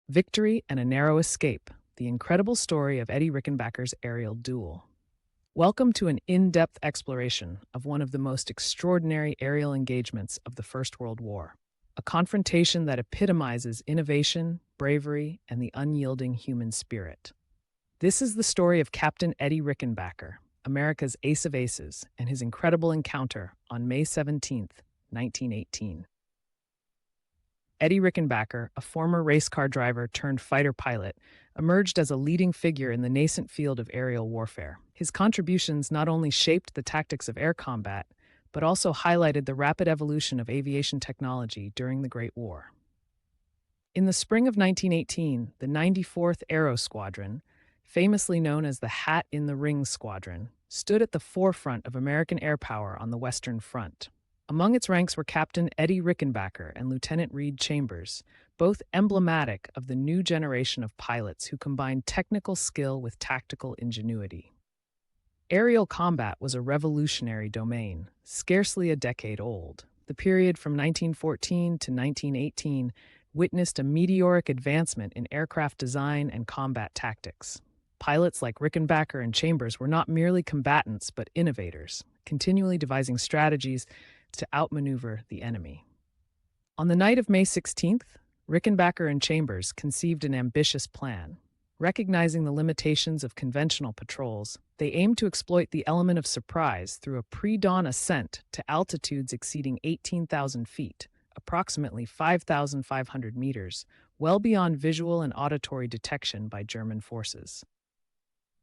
Victory and a Narrow Escape, the incredible story of Eddie Rickenbacker's aerial duel. Welcome to an in-depth exploration of one of the most extraordinary aerial engagements of the First World War, a confrontation that epitomizes innovation, bravery, and the unyielding human spirit. This is the story of Captain Eddie Rickenbacker, America's ace of aces, and his incredible encounter on May 17, 1918. Eddie Rickenbacker, a former race car driver turned fighter pilot, emerged as a leading figure in the nascent field of aerial warfare. His contributions not only shaped the tactics of air combat, but also highlighted the rapid evolution of aviation technology during the Great War. In the spring of 1918, the 94th Aero Squadron, famously known as the Hat in the Ring Squadron, stood at the forefront of American air power on the Western Front. Among its ranks were Captain Eddie Rickenbacker and Lieutenant Reed Chambers, both emblematic of the new generation of pilots who combined technical skill with tactical ingenuity. Aerial combat was a revolutionary domain, scarcely a decade old. The period from 1914 to 1918 witnessed a meteoric advancement in aircraft design and combat tactics. Pilots like Rickenbacker and Chambers were not merely combatants but innovators, continually devising strategies to outmaneuver the enemy. On the night of May 16th, Rickenbacker and Chambers conceived an ambitious plan. Recognizing the limitations of conventional patrols, they aimed to exploit the element of surprise through a pre-dawn ascent to altitudes exceeding 18,000 feet, approximately 5,500 meters, well beyond visual and auditory detection by German forces.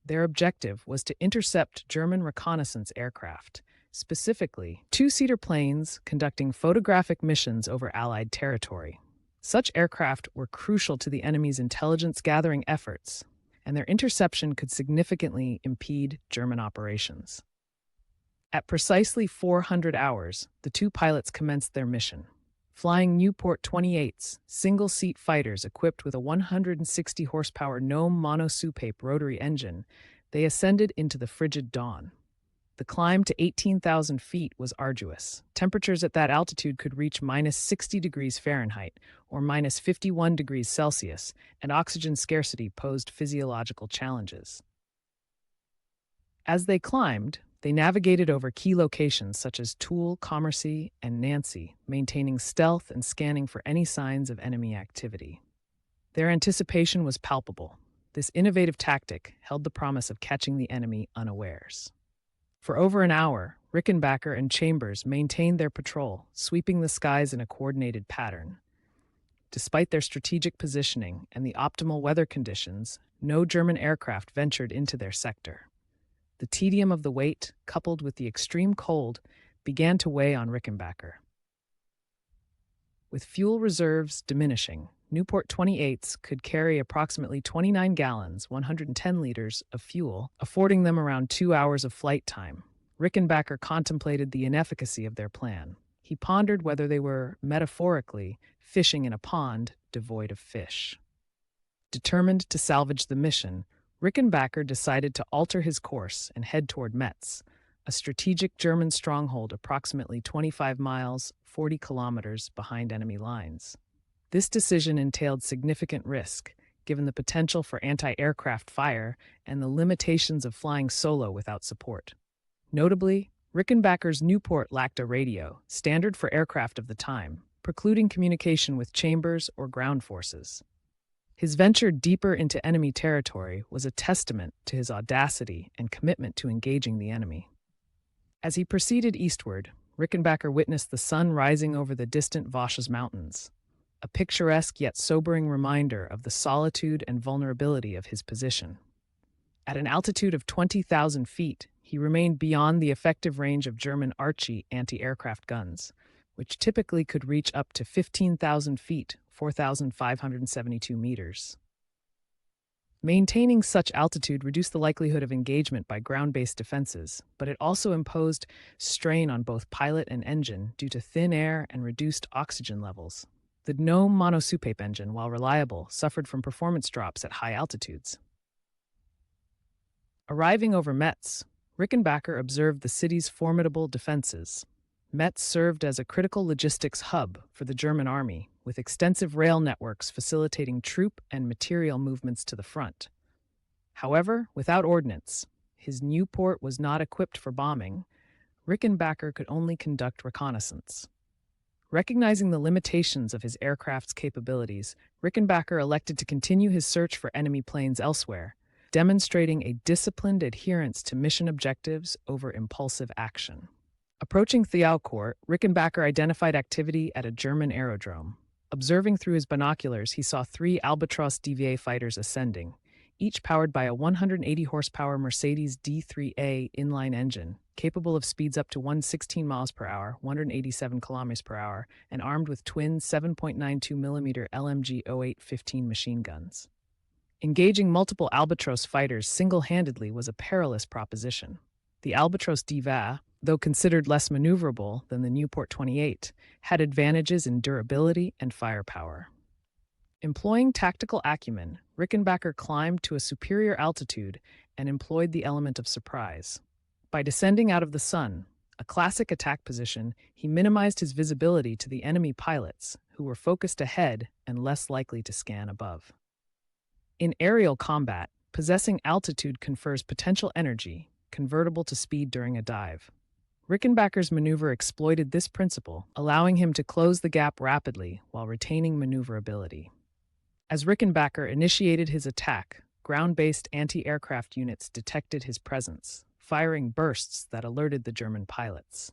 Their objective was to intercept German reconnaissance aircraft, specifically two-seater planes conducting photographic missions over Allied territory. Such aircraft were crucial to the enemy's intelligence-gathering efforts, and their interception could significantly impede German operations. At precisely 400 hours, the two pilots commenced their mission. Flying Nieuport 28s, single-seat fighters equipped with a 160-horsepower Gnome monosoupape rotary engine, they ascended into the frigid dawn. The climb to 18,000 feet was arduous. Temperatures at that altitude could reach minus 60 degrees Fahrenheit or minus 51 degrees Celsius, and oxygen scarcity posed physiological challenges. As they climbed, they navigated over key locations such as Toul, Commercy, and Nancy, maintaining stealth and scanning for any signs of enemy activity. Their anticipation was palpable. This innovative tactic held the promise of catching the enemy unawares. For over an hour, Rickenbacker and Chambers maintained their patrol, sweeping the skies in a coordinated pattern. Despite their strategic positioning and the optimal weather conditions, no German aircraft ventured into their sector. The tedium of the wait, coupled with the extreme cold, began to weigh on Rickenbacker. With fuel reserves diminishing, Nieuport 28s could carry approximately 29 gallons, 110 liters, of fuel, affording them around 2 hours of flight time. Rickenbacker contemplated the inefficacy of their plan. He pondered whether they were, metaphorically, fishing in a pond devoid of fish. Determined to salvage the mission, Rickenbacker decided to alter his course and head toward Metz, a strategic German stronghold approximately 25 miles, 40 kilometers behind enemy lines. This decision entailed significant risk, given the potential for anti-aircraft fire and the limitations of flying solo without support. Notably, Rickenbacker's Nieuport lacked a radio, standard for aircraft of the time, precluding communication with Chambers or ground forces. His venture deeper into enemy territory was a testament to his audacity and commitment to engaging the enemy. As he proceeded eastward, Rickenbacker witnessed the sun rising over the distant Vosges Mountains, a picturesque yet sobering reminder of the solitude and vulnerability of his position. At an altitude of 20,000 feet, he remained beyond the effective range of German Archie anti-aircraft guns, which typically could reach up to 15,000 feet, 4,572 meters. Maintaining such altitude reduced the likelihood of engagement by ground-based defenses, but it also imposed strain on both pilot and engine due to thin air and reduced oxygen levels. The Gnome monosoupape engine, while reliable, suffered from performance drops at high altitudes. Arriving over Metz, Rickenbacker observed the city's formidable defenses. Metz served as a critical logistics hub for the German army, with extensive rail networks facilitating troop and material movements to the front. However, without ordnance, his new port was not equipped for bombing. Rickenbacker could only conduct reconnaissance. Recognizing the limitations of his aircraft's capabilities, Rickenbacker elected to continue his search for enemy planes elsewhere, demonstrating a disciplined adherence to mission objectives over impulsive action. Approaching Thiaucourt, Rickenbacker identified activity at a German aerodrome. Observing through his binoculars, he saw 3 Albatros DVA fighters ascending, each powered by a 180-horsepower Mercedes D3A inline engine, capable of speeds up to 116 miles per hour, 187 kilometers per hour, and armed with twin 7.92mm LMG 08-15 machine guns. Engaging multiple Albatros fighters single-handedly was a perilous proposition. The Albatros DVA, though considered less maneuverable than the Nieuport 28, had advantages in durability and firepower. Employing tactical acumen, Rickenbacker climbed to a superior altitude and employed the element of surprise. By descending out of the sun, a classic attack position, he minimized his visibility to the enemy pilots, who were focused ahead and less likely to scan above. In aerial combat, possessing altitude confers potential energy, convertible to speed during a dive. Rickenbacker's maneuver exploited this principle, allowing him to close the gap rapidly while retaining maneuverability. As Rickenbacker initiated his attack, ground-based anti-aircraft units detected his presence, firing bursts that alerted the German pilots.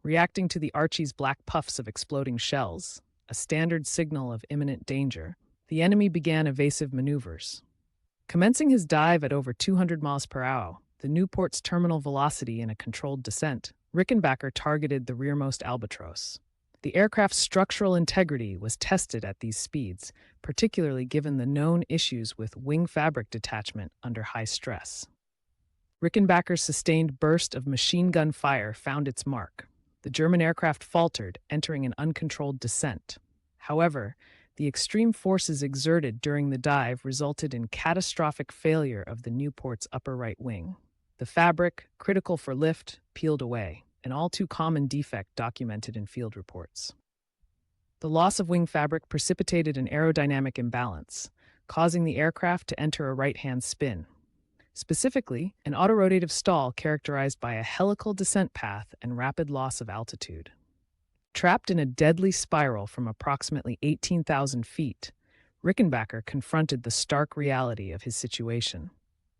Reacting to the Archie's black puffs of exploding shells, a standard signal of imminent danger, the enemy began evasive maneuvers. Commencing his dive at over 200 miles per hour, the Nieuport's terminal velocity in a controlled descent, Rickenbacker targeted the rearmost Albatros. The aircraft's structural integrity was tested at these speeds, particularly given the known issues with wing fabric detachment under high stress. Rickenbacker's sustained burst of machine gun fire found its mark. The German aircraft faltered, entering an uncontrolled descent. However, the extreme forces exerted during the dive resulted in catastrophic failure of the Nieuport's upper right wing. The fabric, critical for lift, peeled away, an all-too-common defect documented in field reports. The loss of wing fabric precipitated an aerodynamic imbalance, causing the aircraft to enter a right-hand spin. Specifically, an autorotative stall characterized by a helical descent path and rapid loss of altitude. Trapped in a deadly spiral from approximately 18,000 feet, Rickenbacker confronted the stark reality of his situation.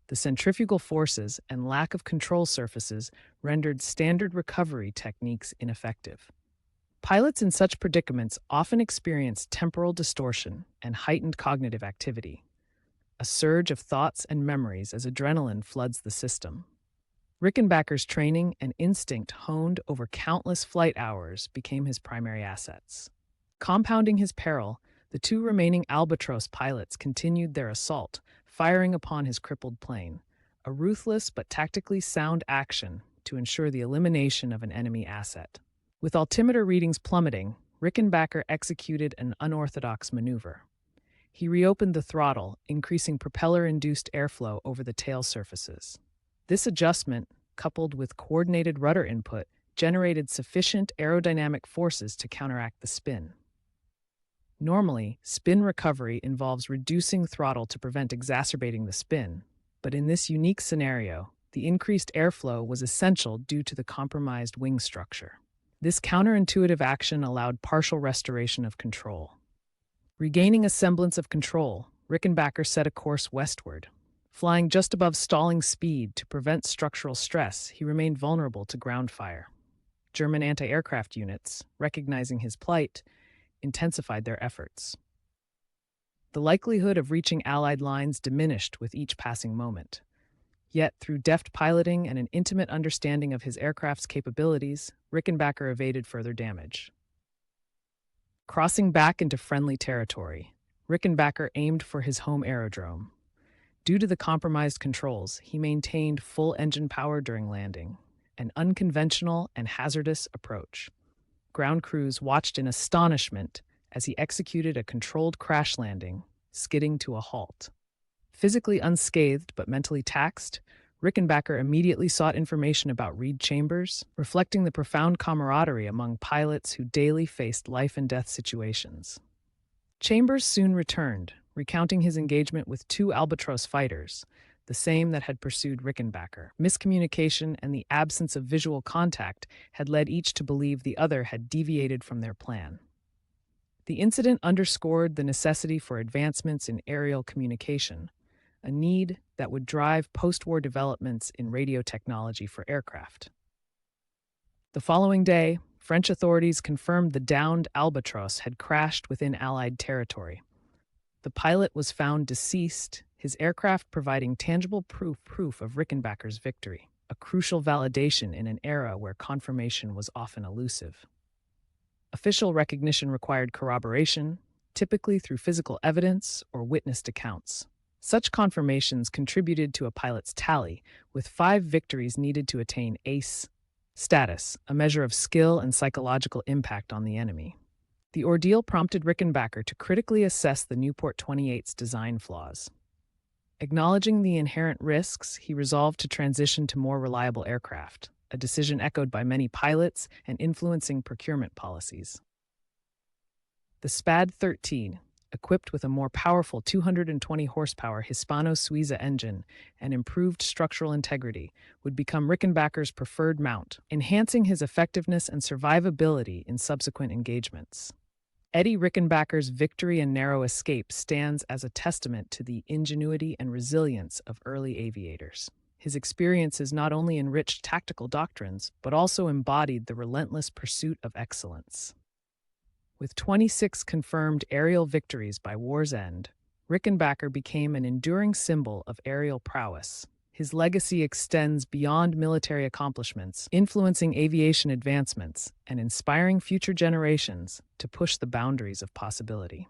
The centrifugal forces and lack of control surfaces rendered standard recovery techniques ineffective. Pilots in such predicaments often experience temporal distortion and heightened cognitive activity, a surge of thoughts and memories as adrenaline floods the system. Rickenbacker's training and instinct honed over countless flight hours became his primary assets. Compounding his peril, the 2 remaining Albatros pilots continued their assault, firing upon his crippled plane, a ruthless but tactically sound action to ensure the elimination of an enemy asset. With altimeter readings plummeting, Rickenbacker executed an unorthodox maneuver. He reopened the throttle, increasing propeller-induced airflow over the tail surfaces. This adjustment, coupled with coordinated rudder input, generated sufficient aerodynamic forces to counteract the spin. Normally, spin recovery involves reducing throttle to prevent exacerbating the spin, but in this unique scenario, the increased airflow was essential due to the compromised wing structure. This counterintuitive action allowed partial restoration of control. Regaining a semblance of control, Rickenbacker set a course westward. Flying just above stalling speed to prevent structural stress, he remained vulnerable to ground fire. German anti-aircraft units, recognizing his plight, intensified their efforts. The likelihood of reaching Allied lines diminished with each passing moment. Yet, through deft piloting and an intimate understanding of his aircraft's capabilities, Rickenbacker evaded further damage. Crossing back into friendly territory, Rickenbacker aimed for his home aerodrome. Due to the compromised controls, he maintained full engine power during landing, an unconventional and hazardous approach. Ground crews watched in astonishment as he executed a controlled crash landing, skidding to a halt. Physically unscathed but mentally taxed, Rickenbacker immediately sought information about Reed Chambers, reflecting the profound camaraderie among pilots who daily faced life-and-death situations. Chambers soon returned, recounting his engagement with two Albatross fighters, the same that had pursued Rickenbacker. Miscommunication and the absence of visual contact had led each to believe the other had deviated from their plan. The incident underscored the necessity for advancements in aerial communication, a need that would drive post-war developments in radio technology for aircraft. The following day, French authorities confirmed the downed Albatross had crashed within Allied territory. The pilot was found deceased, his aircraft providing tangible proof of Rickenbacker's victory, a crucial validation in an era where confirmation was often elusive. Official recognition required corroboration, typically through physical evidence or witnessed accounts. Such confirmations contributed to a pilot's tally, with 5 victories needed to attain ace status, a measure of skill and psychological impact on the enemy. The ordeal prompted Rickenbacker to critically assess the Nieuport 28's design flaws. Acknowledging the inherent risks, he resolved to transition to more reliable aircraft, a decision echoed by many pilots and influencing procurement policies. The SPAD-13, equipped with a more powerful 220 horsepower Hispano-Suiza engine and improved structural integrity, would become Rickenbacker's preferred mount, enhancing his effectiveness and survivability in subsequent engagements. Eddie Rickenbacker's victory and narrow escape stands as a testament to the ingenuity and resilience of early aviators. His experiences not only enriched tactical doctrines, but also embodied the relentless pursuit of excellence. With 26 confirmed aerial victories by war's end, Rickenbacker became an enduring symbol of aerial prowess. His legacy extends beyond military accomplishments, influencing aviation advancements and inspiring future generations to push the boundaries of possibility.